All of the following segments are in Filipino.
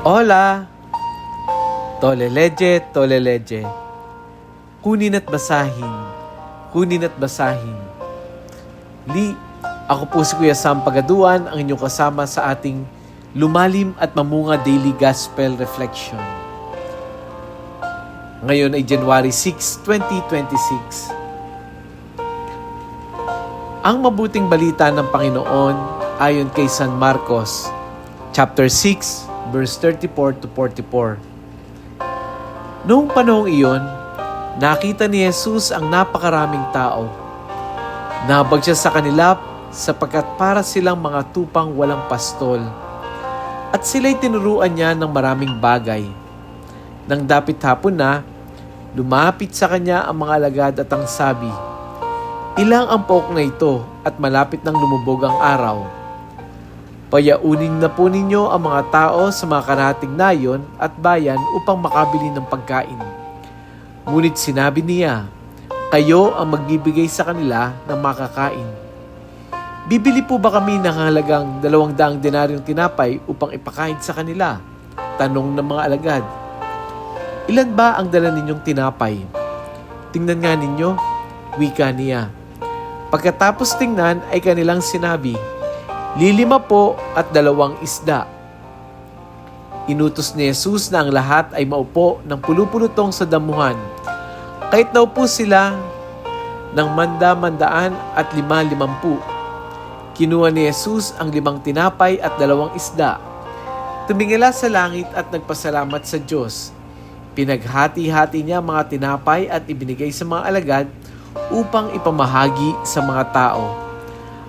Hola! Toleleje, toleleje. Kunin at basahin. Kunin at basahin. Ako po si Kuya Sam Pagaduan, ang inyong kasama sa ating lumalim at mamunga daily gospel reflection. Ngayon ay January 6, 2026. Ang mabuting balita ng Panginoon ayon kay San Marcos, chapter 6, verse 34 to 44. Noong panahong iyon, nakita ni Jesus ang napakaraming tao. Nahabag siya sa kanila sapagkat para silang mga tupang walang pastol. At sila'y tinuruan niya ng maraming bagay. Nang dapit hapon na, lumapit sa kanya ang mga alagad at ang sabi, "Ilang ang pook na ito at malapit nang lumubog ang araw. Payaunin na po ninyo ang mga tao sa mga karating nayon at bayan upang makabili ng pagkain." Ngunit sinabi niya, "Kayo ang magbibigay sa kanila ng makakain." "Bibili po ba kami ng halagang 200 denaryong tinapay upang ipakain sa kanila?" tanong ng mga alagad. "Ilan ba ang dala ninyong tinapay?" "Tingnan nga ninyo," wika niya. Pagkatapos tingnan ay kanilang sinabi, 5 po at 2 isda. Inutos ni Jesus na ang lahat ay maupo ng pulu-pulutong sa damuhan. Kahit naupo sila ng manda-mandaan at 5-50. Kinuha ni Jesus ang 5 tinapay at 2 isda. Tumingala sa langit at nagpasalamat sa Diyos. Pinaghati-hati niya mga tinapay at ibinigay sa mga alagad upang ipamahagi sa mga tao.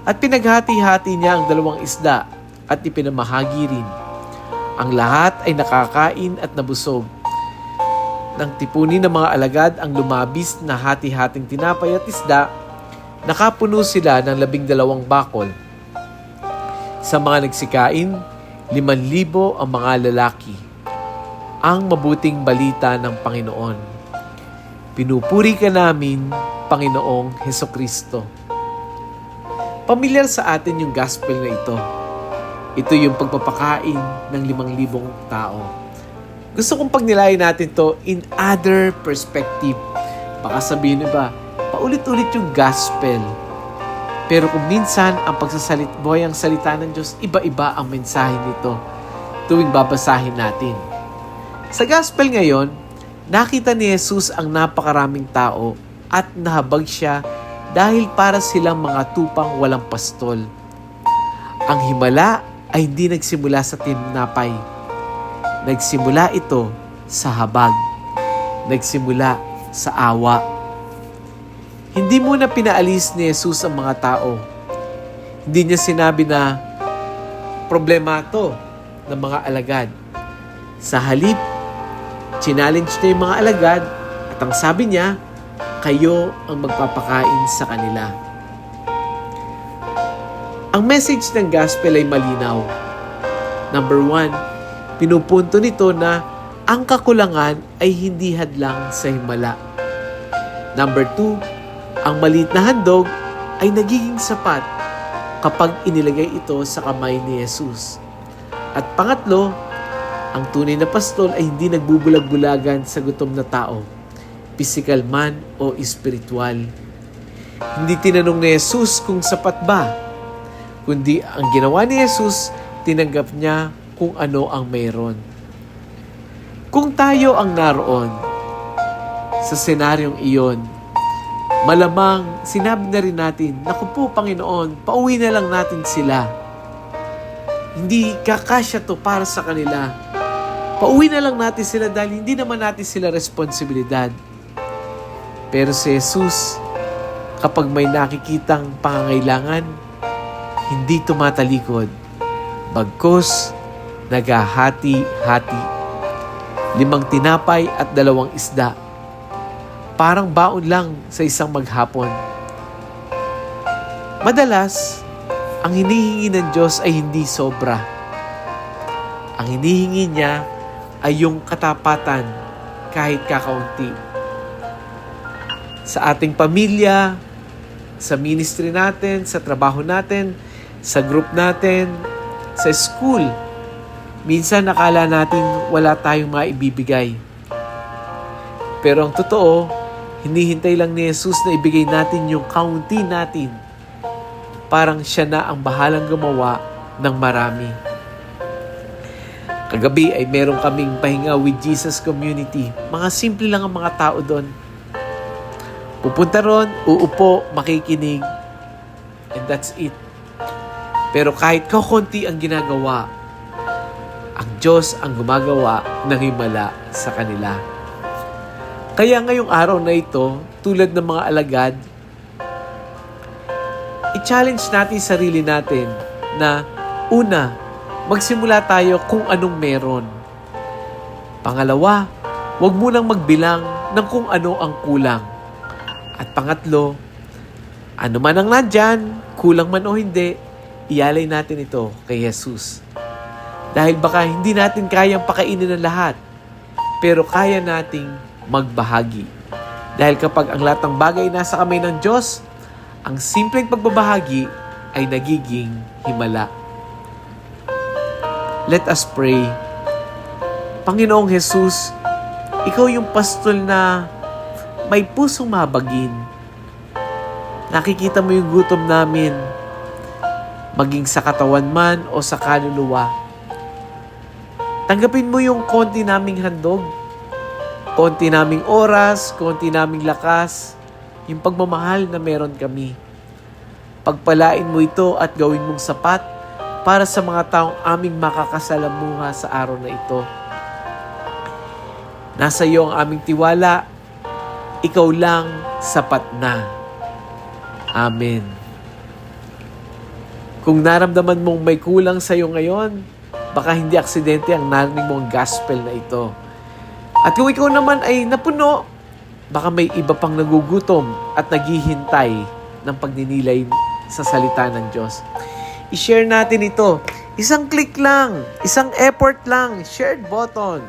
At pinaghati-hati niya ang 2 isda at ipinamahagi rin. Ang lahat ay nakakain at nabusog. Nang tipunin ng mga alagad ang lumabis na hati-hating tinapay at isda, nakapuno sila ng 12 bakol. Sa mga nagsikain, 5,000 ang mga lalaki. Ang mabuting balita ng Panginoon. Pinupuri ka namin, Panginoong Hesukristo. Pamilyar sa atin yung gospel na ito. Ito yung pagpapakain ng 5,000 tao. Gusto kong pagnilayan natin to in other perspective. Baka sabihin ba, paulit-ulit yung gospel. Pero kung minsan ang buhay ang salita ng Diyos, iba-iba ang mensahe nito tuwing babasahin natin. Sa gospel ngayon, nakita ni Jesus ang napakaraming tao at nahabag siya dahil para silang mga tupang walang pastol. Ang himala ay hindi nagsimula sa tinapay. Nagsimula ito sa habag. Nagsimula sa awa. Hindi muna pinaalis ni Jesus ang mga tao. Hindi niya sinabi na problema to ng mga alagad. Sa halip, challenge niya yung mga alagad at ang sabi niya, kayo ang magpapakain sa kanila. Ang message ng gospel ay malinaw. Number 1, pinupunto nito na ang kakulangan ay hindi hadlang sa himala. Number 2, ang maliit na handog ay nagiging sapat kapag inilagay ito sa kamay ni Jesus. At pangatlo, ang tunay na pastol ay hindi nagbubulag-bulagan sa gutom na tao, physical man o espiritual. Hindi tinanong ni Jesus kung sapat ba, kundi ang ginawa ni Jesus, tinanggap niya kung ano ang mayroon. Kung tayo ang naroon sa senaryong iyon, malamang sinabi na rin natin, "Naku po Panginoon, pauwi na lang natin sila. Hindi kakasya to para sa kanila. Pauwi na lang natin sila dahil hindi naman natin sila responsibilidad." Pero si Jesus, kapag may nakikitang pangangailangan, hindi tumatalikod. Bagkus, naghahati-hati. 5 tinapay at 2 isda. Parang baon lang sa isang maghapon. Madalas, ang hinihingi ng Diyos ay hindi sobra. Ang hinihingi niya ay yung katapatan kahit kakaunti. Sa ating pamilya, sa ministry natin, sa trabaho natin, sa group natin, sa school, Minsan nakala natin wala tayong maibibigay. Pero ang totoo, hinihintay lang ni Jesus na ibigay natin yung kaunti natin. Parang siya na ang bahalang gumawa ng marami. Kagabi ay meron kaming pahinga with Jesus Community. Mga simple lang ang mga tao doon. Pupunta ron, uupo, makikinig, and that's it. Pero kahit kaunti ang ginagawa, ang Diyos ang gumagawa ng himala sa kanila. Kaya ngayong araw na ito, tulad ng mga alagad, i-challenge natin sarili natin na una, magsimula tayo kung anong meron. Pangalawa, huwag munang magbilang ng kung ano ang kulang. At pangatlo, ano man ang nandyan, kulang man o hindi, ialay natin ito kay Jesus. Dahil baka hindi natin kayang pakainin ng lahat, pero kaya nating magbahagi. Dahil kapag ang lahat ng bagay nasa kamay ng Diyos, ang simpleng pagbabahagi ay nagiging himala. Let us pray. Panginoong Jesus, Ikaw yung pastol na may pusong mabagin. Nakikita mo yung gutom namin, maging sa katawan man o sa kaluluwa. Tanggapin mo yung konti naming handog, konti naming oras, konti naming lakas, yung pagmamahal na meron kami. Pagpalain mo ito at gawin mong sapat para sa mga taong aming makakasalamuha sa araw na ito. Nasa iyo ang aming tiwala, ikaw lang sapat na. Amen. Kung naramdaman mong may kulang sa iyo ngayon, baka hindi aksidente ang narinig mo ang gospel na ito. At kung ikaw naman ay napuno, baka may iba pang nagugutom at naghihintay ng pagninilay sa salita ng Diyos. I-share natin ito. Isang click lang, isang effort lang, shared button.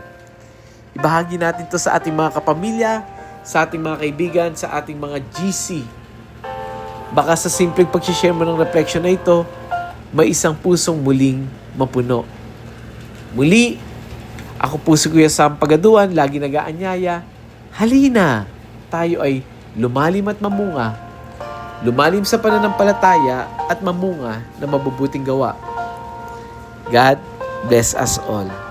Ibahagi natin ito sa ating mga kapamilya, sa ating mga kaibigan, sa ating mga GC. Baka sa simpleng pag-share mo ng reflection na ito, may isang pusong muling mapuno. Muli, ako po si Kuya Sam Pagaduan, lagi nag-aanyaya. Halina, tayo ay lumalim at mamunga. Lumalim sa pananampalataya at mamunga na mabubuting gawa. God bless us all.